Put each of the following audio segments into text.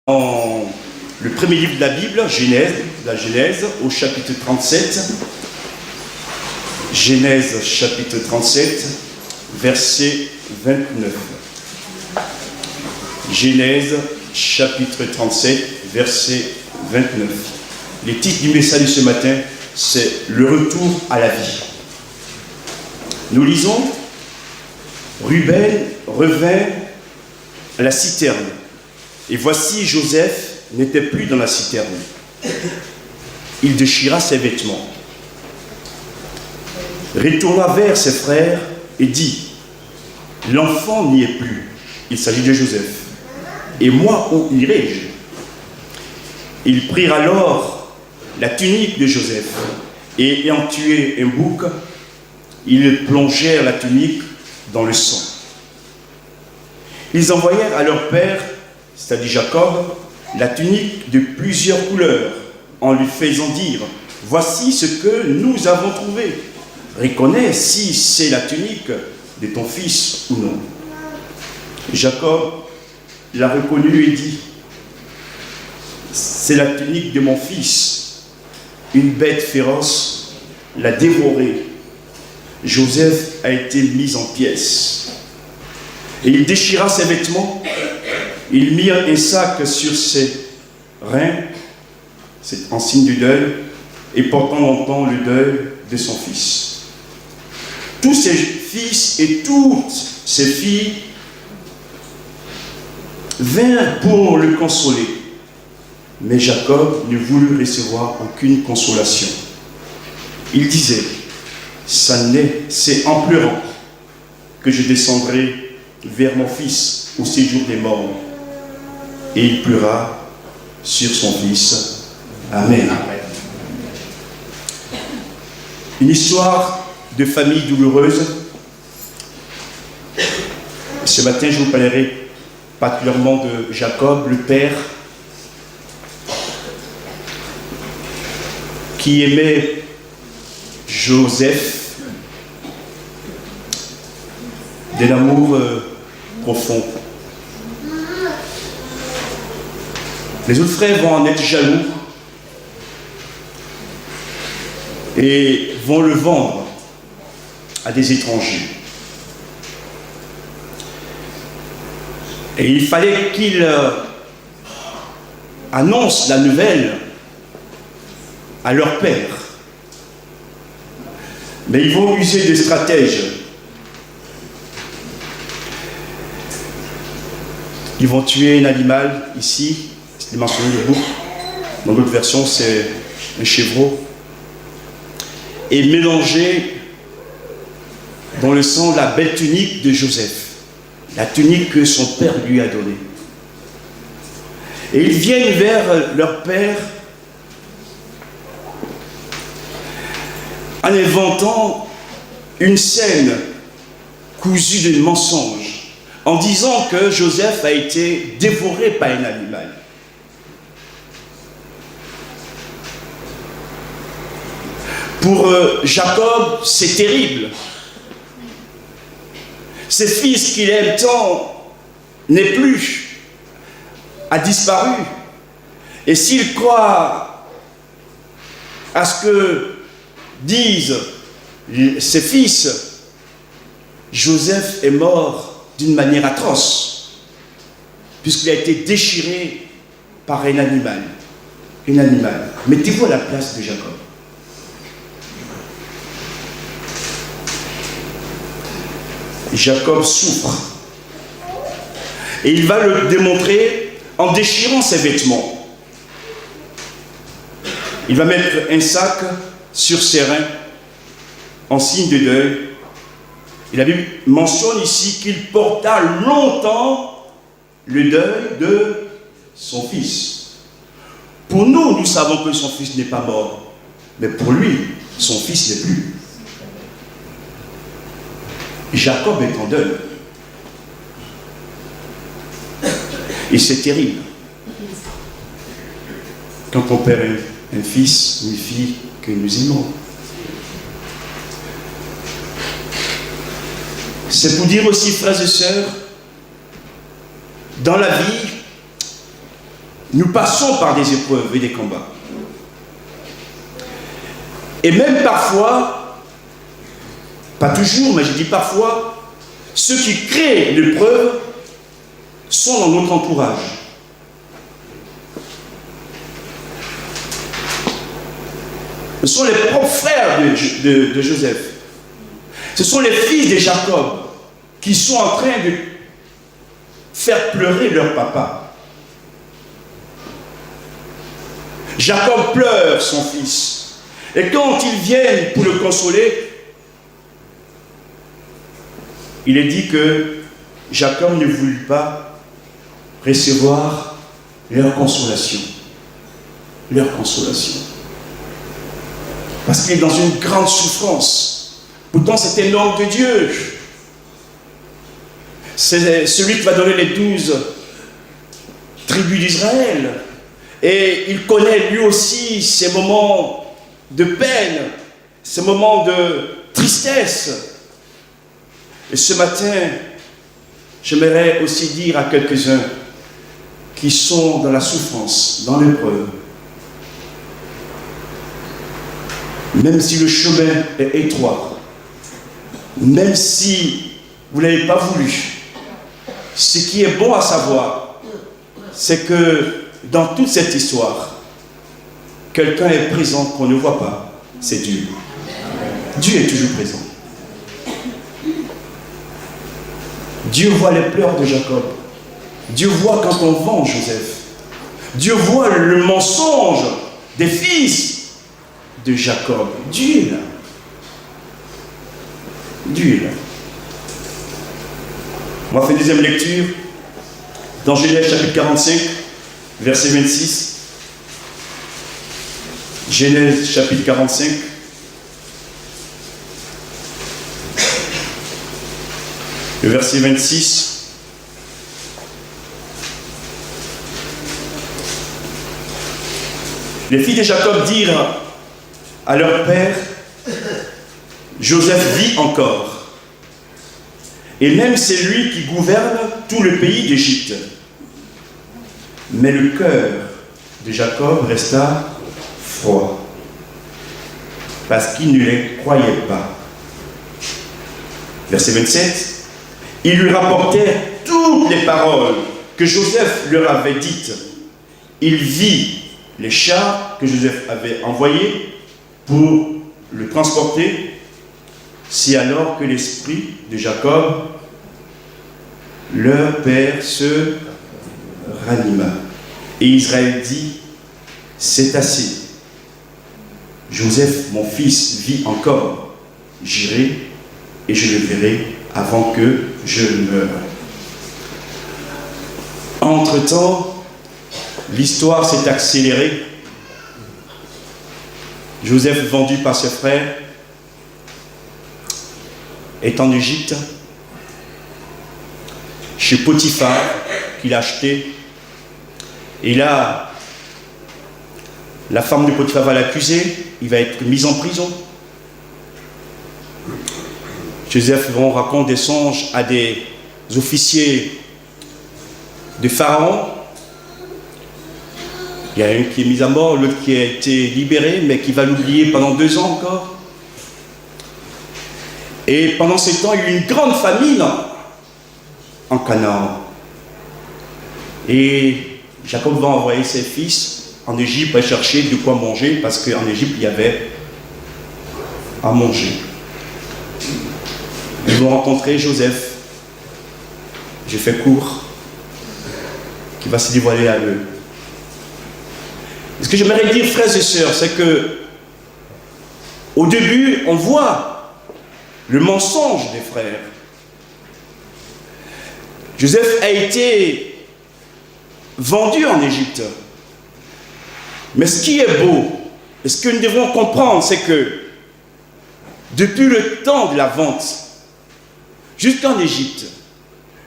Dans le premier livre de la Bible, la Genèse, au chapitre 37. Genèse, chapitre 37, verset 29. Genèse, chapitre 37, verset 29. Le titre du message de ce matin, c'est « Le retour à la vie ». Nous lisons « Ruben revint à la citerne. Et voici, Joseph n'était plus dans la citerne. Il déchira ses vêtements, retourna vers ses frères et dit, « L'enfant n'y est plus. » Il s'agit de Joseph. « Et moi, où irai-je » Ils prirent alors la tunique de Joseph et, ayant tué un bouc, ils plongèrent la tunique dans le sang. Ils envoyèrent à leur père, c'est-à-dire Jacob, la tunique de plusieurs couleurs, en lui faisant dire, « Voici ce que nous avons trouvé. Reconnais si c'est la tunique de ton fils ou non. » Jacob l'a reconnu et dit, « C'est la tunique de mon fils. Une bête féroce l'a dévoré. Joseph a été mis en pièces. » Et il déchira ses vêtements. Il mit un sac sur ses reins, c'est en signe du deuil, et portant longtemps le deuil de son fils. Tous ses fils et toutes ses filles vinrent pour le consoler, mais Jacob ne voulut recevoir aucune consolation. Il disait, c'est en pleurant que je descendrai vers mon fils au séjour des morts. Et il pleura sur son fils. Amen. Une histoire de famille douloureuse. Ce matin, je vous parlerai particulièrement de Jacob, le père, qui aimait Joseph d'un amour profond. Les autres frères vont en être jaloux et vont le vendre à des étrangers. Et il fallait qu'il annonce la nouvelle à leur père. Mais ils vont user des stratèges. Ils vont tuer un animal ici. C'est mentionné le bouc. Dans l'autre version, c'est un chevreau. Et mélanger dans le sang la belle tunique de Joseph. La tunique que son père lui a donnée. Et ils viennent vers leur père en inventant une scène cousue de mensonges, en disant que Joseph a été dévoré par un animal. Pour Jacob, c'est terrible. Ses fils qu'il aime tant n'est plus, a disparu. Et s'il croit à ce que disent ses fils, Joseph est mort d'une manière atroce, puisqu'il a été déchiré par un animal. Un animal. Mettez-vous à la place de Jacob. Jacob souffre. Et il va le démontrer en déchirant ses vêtements. Il va mettre un sac sur ses reins en signe de deuil. Et la Bible mentionne ici qu'il porta longtemps le deuil de son fils. Pour nous, nous savons que son fils n'est pas mort. Mais pour lui, son fils n'est plus. Jacob est en deuil. Et c'est terrible. Quand on perd un fils ou une fille que nous aimons. C'est pour dire aussi, frères et sœurs, dans la vie, Nous passons par des épreuves et des combats. Et même parfois, pas toujours, mais je dis parfois, ceux qui créent l'épreuve sont dans notre entourage. Ce sont les propres frères de Joseph. Ce sont les fils de Jacob qui sont en train de faire pleurer leur papa. Jacob pleure son fils. Et quand ils viennent pour le consoler, il est dit que Jacob ne voulut pas recevoir leur consolation. Leur consolation. Parce qu'il est dans une grande souffrance. Pourtant, c'est un homme de Dieu. C'est celui qui va donner les 12 tribus d'Israël. Et il connaît lui aussi ces moments de peine, ces moments de tristesse. Et ce matin, j'aimerais aussi dire à quelques-uns qui sont dans la souffrance, dans l'épreuve, même si le chemin est étroit, même si vous ne l'avez pas voulu, ce qui est bon à savoir, c'est que dans toute cette histoire, quelqu'un est présent qu'on ne voit pas, c'est Dieu. Dieu est toujours présent. Dieu voit les pleurs de Jacob. Dieu voit quand on vend Joseph. Dieu voit le mensonge des fils de Jacob. Dieu est là. Dieu est là. On va faire une deuxième lecture dans Genèse chapitre 45, verset 26. Genèse chapitre 45. Le verset 26. Les filles de Jacob dirent à leur père, Joseph vit encore. Et même c'est lui qui gouverne tout le pays d'Égypte. Mais le cœur de Jacob resta froid, parce qu'il ne les croyait pas. Verset 27. Ils lui rapportèrent toutes les paroles que Joseph leur avait dites. Il vit les chars que Joseph avait envoyés pour le transporter. C'est alors que l'esprit de Jacob, leur père, se ranima. Et Israël dit, c'est assez. Joseph, mon fils, vit encore. J'irai et je le verrai avant que je meure. Entre-temps, l'histoire s'est accélérée. Joseph, vendu par ses frères, est en Égypte, chez Potiphar, qu'il a acheté. Et là, la femme de Potiphar va l'accuser, il va être mis en prison. Joseph raconte des songes à des officiers de Pharaon. Il y a un qui est mis à mort, l'autre qui a été libéré, mais qui va l'oublier pendant 2 ans encore. Et pendant ce temps, il y a eu une grande famine en Canaan. Et Jacob va envoyer ses fils en Égypte pour chercher de quoi manger, parce qu'en Égypte, il y avait à manger. Ils vont rencontrer Joseph, j'ai fait court, qui va se dévoiler à eux. Ce que j'aimerais dire, frères et sœurs, c'est que au début, on voit le mensonge des frères. Joseph a été vendu en Égypte. Mais ce qui est beau, et ce que nous devons comprendre, c'est que depuis le temps de la vente, jusqu'en Égypte,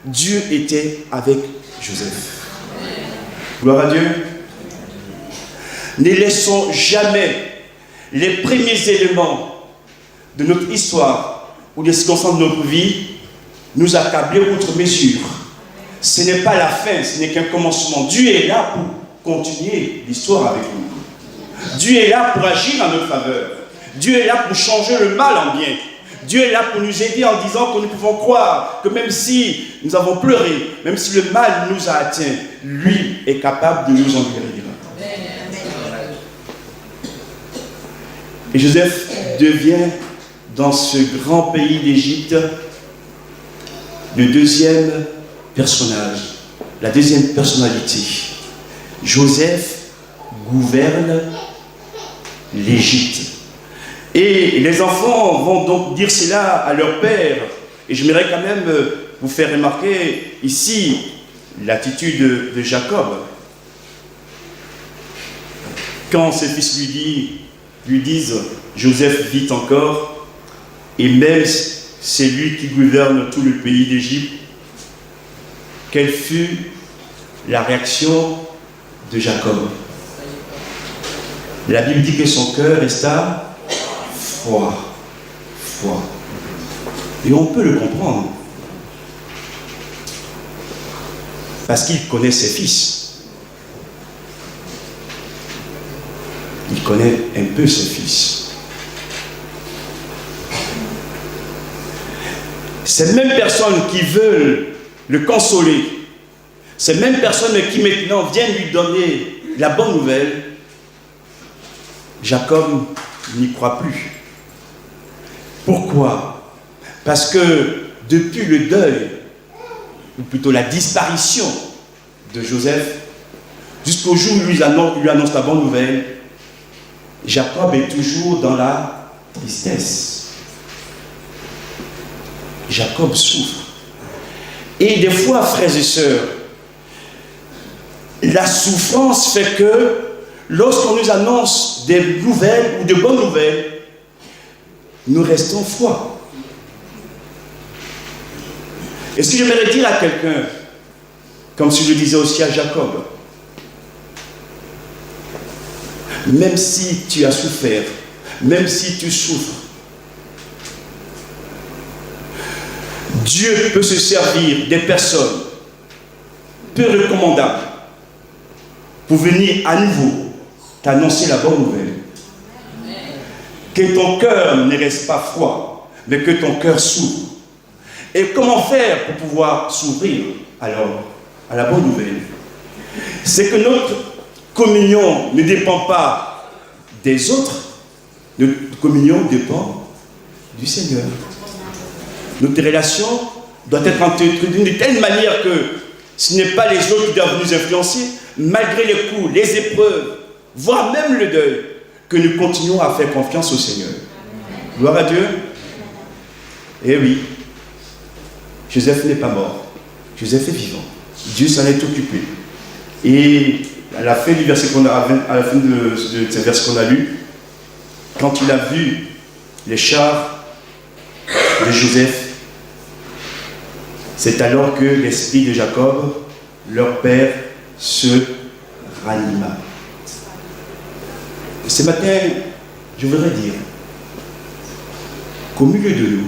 Dieu était avec Joseph. Gloire à Dieu. Ne laissons jamais les premiers éléments de notre histoire ou des circonstances de notre vie nous accabler outre mesure. Ce n'est pas la fin, ce n'est qu'un commencement. Dieu est là pour continuer l'histoire avec nous. Dieu est là pour agir en notre faveur. Dieu est là pour changer le mal en bien. Dieu est là pour nous aider en disant que nous pouvons croire que même si nous avons pleuré, même si le mal nous a atteints, lui est capable de nous en guérir. Et Joseph devient, dans ce grand pays d'Égypte, le deuxième personnage, la deuxième personnalité. Joseph gouverne l'Égypte. Et les enfants vont donc dire cela à leur père. Et j'aimerais quand même vous faire remarquer ici l'attitude de Jacob. Quand ses fils lui disent « Joseph vit encore » et même c'est lui qui gouverne tout le pays d'Égypte, quelle fut la réaction de Jacob? La Bible dit que son cœur resta froid. Et on peut le comprendre. Parce qu'il connaît ses fils. Il connaît un peu ses fils. Ces mêmes personnes qui veulent le consoler, ces mêmes personnes qui maintenant viennent lui donner la bonne nouvelle, Jacob n'y croit plus. Pourquoi? Parce que depuis le deuil, ou plutôt la disparition de Joseph, jusqu'au jour où il lui annonce la bonne nouvelle, Jacob est toujours dans la tristesse. Jacob souffre. Et des fois, frères et sœurs, la souffrance fait que lorsqu'on nous annonce des nouvelles ou de bonnes nouvelles, nous restons froids. Et ce que j'aimerais dire à quelqu'un, comme si je disais aussi à Jacob, même si tu as souffert, même si tu souffres, Dieu peut se servir des personnes peu recommandables pour venir à nouveau t'annoncer la bonne nouvelle. Que ton cœur ne reste pas froid, mais que ton cœur s'ouvre. Et comment faire pour pouvoir s'ouvrir alors à la bonne nouvelle? C'est que notre communion ne dépend pas des autres, notre communion dépend du Seigneur. Notre relation doit être entretenue de telle manière que ce n'est pas les autres qui doivent nous influencer, malgré les coups, les épreuves, voire même le deuil, que nous continuons à faire confiance au Seigneur. Gloire à Dieu. Eh oui, Joseph n'est pas mort. Joseph est vivant. Dieu s'en est occupé. Et à la fin du verset à la fin de ce verset qu'on a lu, quand il a vu les chars de Joseph, c'est alors que l'esprit de Jacob, leur père, se ranima. Ce matin, je voudrais dire qu'au milieu de nous,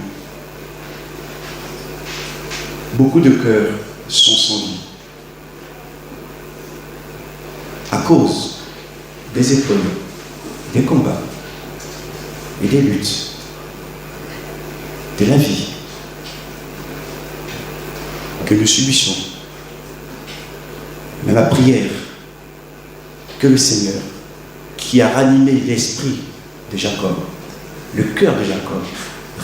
beaucoup de cœurs sont sans vie à cause des épreuves, des combats et des luttes de la vie que nous subissons. Mais ma prière, que le Seigneur, qui a ranimé l'esprit de Jacob, le cœur de Jacob,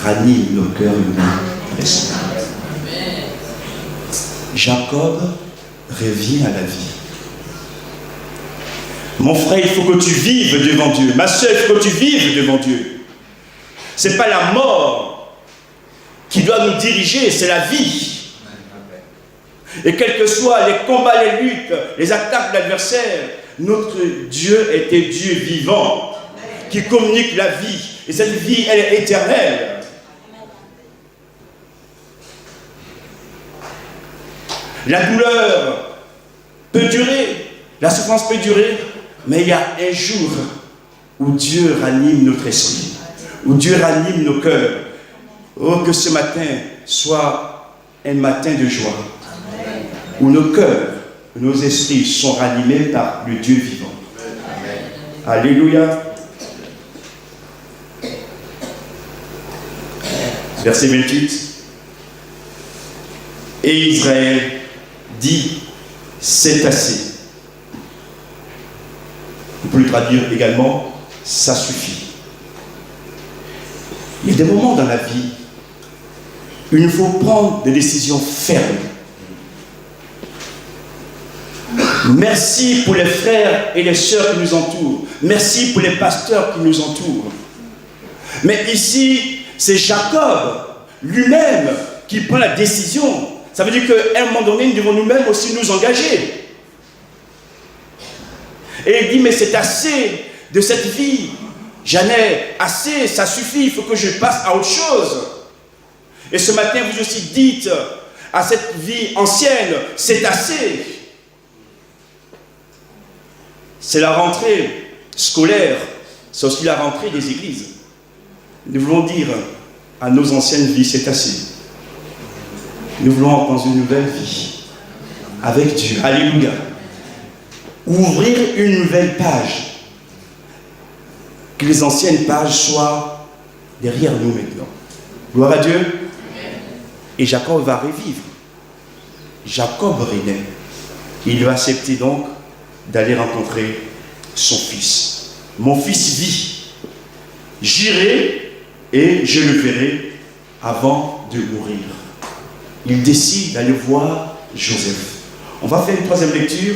ranime nos cœurs humains. Jacob revient à la vie. Mon frère, il faut que tu vives devant Dieu. Ma soeur, il faut que tu vives devant Dieu. Ce n'est pas la mort qui doit nous diriger, c'est la vie. Et quels que soient les combats, les luttes, les attaques de l'adversaire, notre Dieu est un Dieu vivant qui communique la vie. Et cette vie, elle est éternelle. La douleur peut durer, la souffrance peut durer, mais il y a un jour où Dieu ranime notre esprit, où Dieu ranime nos cœurs. Oh, que ce matin soit un matin de joie, où nos cœurs nos esprits sont ranimés par le Dieu vivant. Amen. Alléluia. Verset 28. Et Israël dit, c'est assez. On peut le traduire également, ça suffit. Il y a des moments dans la vie où il faut prendre des décisions fermes. Merci pour les frères et les sœurs qui nous entourent. Merci pour les pasteurs qui nous entourent. Mais ici, c'est Jacob lui-même qui prend la décision. Ça veut dire qu'à un moment donné, nous devons nous-mêmes aussi nous engager. Et il dit, mais c'est assez de cette vie. J'en ai assez, ça suffit, il faut que je passe à autre chose. Et ce matin, vous aussi dites à cette vie ancienne, c'est assez. C'est la rentrée scolaire, c'est aussi la rentrée des églises. Nous voulons dire à nos anciennes vies, c'est assez. Nous voulons dans une nouvelle vie, avec Dieu. Alléluia. Ouvrir une nouvelle page. Que les anciennes pages soient derrière nous maintenant. Gloire à Dieu. Et Jacob va revivre. Jacob renaît. Il va accepter donc d'aller rencontrer son fils. Mon fils vit. J'irai et je le verrai avant de mourir. Il décide d'aller voir Joseph. On va faire une troisième lecture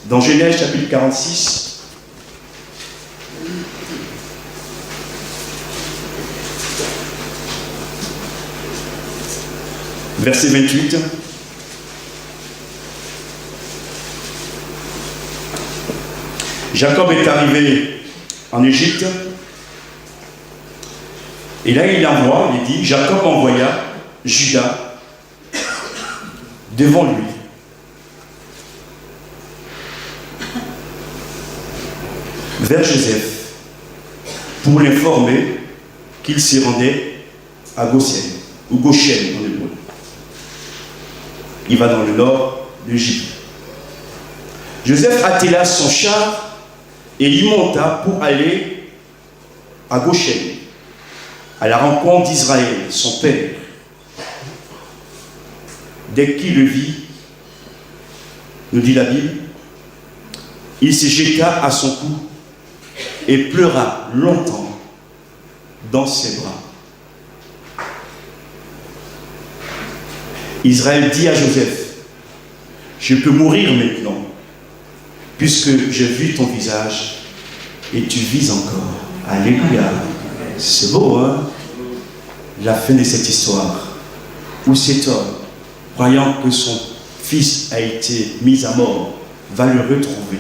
dans Genèse chapitre 46. Verset 28. Jacob est arrivé en Égypte. Et là, il envoie, il dit, Jacob envoya Judas devant lui. Vers Joseph, pour l'informer qu'il s'y rendait à Goshen, ou Goshen en hébreu. Il va dans le nord d'Égypte. Joseph attela son char et y monta pour aller à Goshen, à la rencontre d'Israël, son père. Dès qu'il le vit, nous dit la Bible, il se jeta à son cou et pleura longtemps dans ses bras. Israël dit à Joseph, je peux mourir maintenant, puisque j'ai vu ton visage et tu vis encore. Alléluia. C'est beau, hein? La fin de cette histoire, où cet homme, croyant que son fils a été mis à mort, va le retrouver.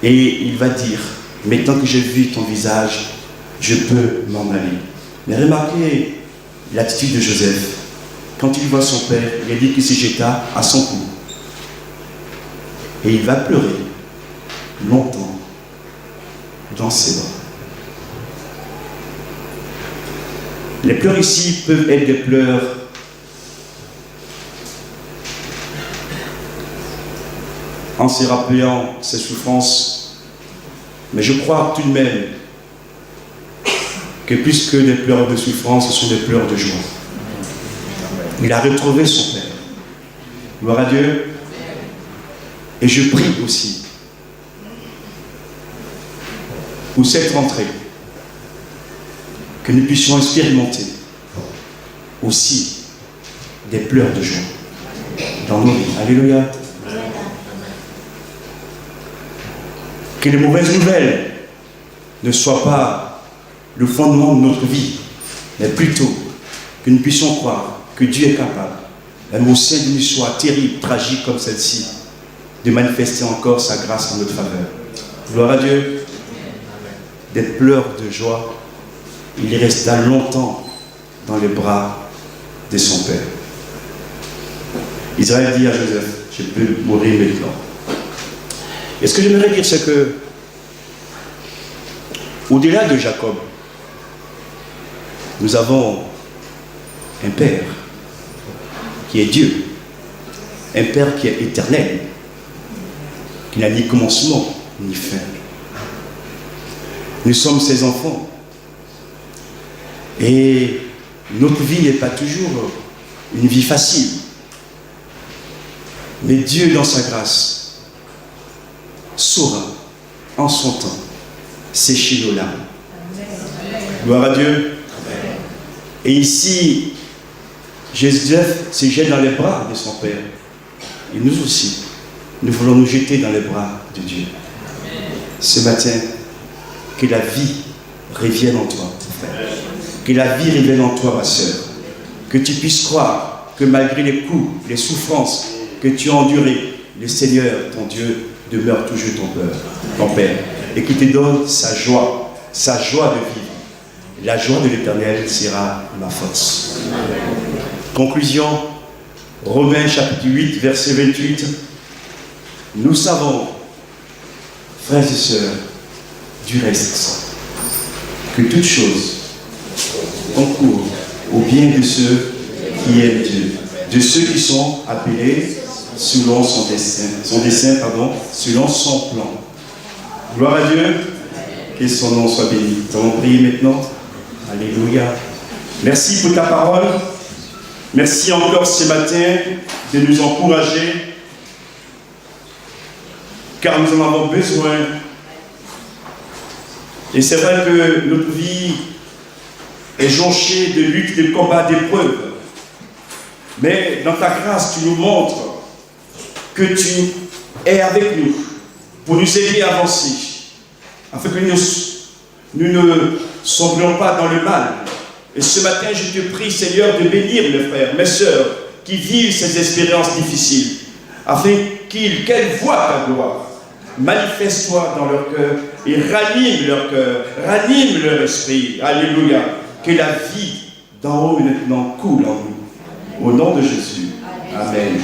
Et il va dire, maintenant que j'ai vu ton visage, je peux m'en aller. Mais remarquez l'attitude de Joseph. Quand il voit son père, il a dit qu'il se jeta à son cou. Et il va pleurer longtemps dans ses bras. Les pleurs ici peuvent être des pleurs en se rappelant ses souffrances, mais je crois tout de même que plus que des pleurs de souffrance, ce sont des pleurs de joie. Il a retrouvé son père. Gloire à Dieu. Et je prie aussi pour cette rentrée que nous puissions expérimenter aussi des pleurs de joie dans nos vies. Alléluia. Que les mauvaises nouvelles ne soient pas le fondement de notre vie, mais plutôt que nous puissions croire que Dieu est capable, même au sein d'une histoire terrible, tragique comme celle-ci, de manifester encore sa grâce en notre faveur. Gloire à Dieu. Des pleurs de joie, il resta longtemps dans les bras de son père. Israël dit à Joseph, je peux mourir maintenant. Et ce que j'aimerais dire, c'est que, au-delà de Jacob, nous avons un Père qui est Dieu, un Père qui est éternel, qui n'a ni commencement ni fin. Nous sommes ses enfants. Et notre vie n'est pas toujours une vie facile. Mais Dieu, dans sa grâce, saura, en son temps, sécher nos larmes. Gloire à Dieu. Et ici, Joseph se jette dans les bras de son père. Et nous aussi, nous voulons nous jeter dans les bras de Dieu. Ce matin, que la vie revienne en toi, frère. Que la vie revienne en toi, ma soeur. Que tu puisses croire que malgré les coups, les souffrances que tu as endurées, le Seigneur, ton Dieu, demeure toujours ton Père. Et qu'il te donne sa joie de vivre. La joie de l'Éternel sera ma force. Conclusion, Romains chapitre 8, verset 28. Nous savons, frères et sœurs, du reste, que toutes choses concourent au bien de ceux qui aiment Dieu, de ceux qui sont appelés selon son dessein, selon son plan. Gloire à Dieu, que son nom soit béni. Nous allons prier maintenant. Alléluia. Merci pour ta parole. Merci encore ce matin de nous encourager, car nous en avons besoin. Et c'est vrai que notre vie est jonchée de luttes, de combats, d'épreuves. Mais dans ta grâce, tu nous montres que tu es avec nous pour nous aider à avancer, afin que nous ne sombrions pas dans le mal. Et ce matin, je te prie, Seigneur, de bénir mes frères, mes sœurs, qui vivent ces expériences difficiles, afin qu'elles voient ta gloire. Manifeste-toi dans leur cœur et ranime leur cœur, ranime leur esprit. Alléluia. Que la vie d'en haut maintenant coule en nous. Au nom de Jésus. Amen.